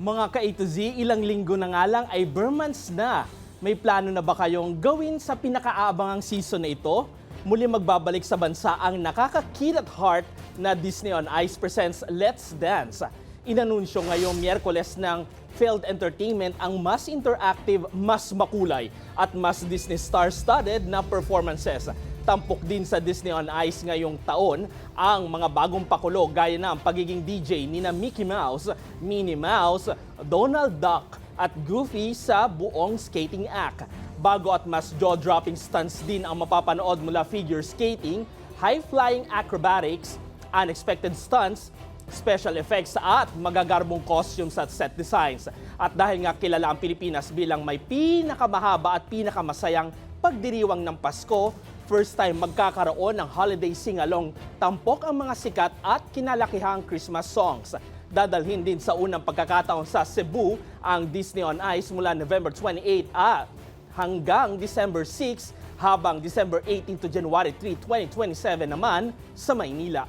Mga ka-A to Z, ilang linggo na nga lang ay bare months na. May plano na ba kayong gawin sa pinakaabangang season na ito? Muli magbabalik sa bansa ang nakakakit at heart na Disney on Ice presents Let's Dance. Inanunsyo ngayong Miyerkules ng Field Entertainment ang mas interactive, mas makulay at mas Disney star-studded na performances. Tampok din sa Disney on Ice ngayong taon ang mga bagong pakulo gaya na ang pagiging DJ nina Mickey Mouse, Minnie Mouse, Donald Duck at Goofy sa buong skating act. Bago at mas jaw-dropping stunts din ang mapapanood mula figure skating, high-flying acrobatics, unexpected stunts, special effects at magagarbong costumes at set designs. At dahil nga kilala ang Pilipinas bilang may pinakamahaba at pinakamasayang pagdiriwang ng Pasko, first time magkakaroon ng holiday sing-along, tampok ang mga sikat at kinalakihang Christmas songs. Dadalhin din sa unang pagkakataon sa Cebu ang Disney on Ice mula November 28 hanggang December 6, habang December 18 to January 3, 2027 naman sa Maynila.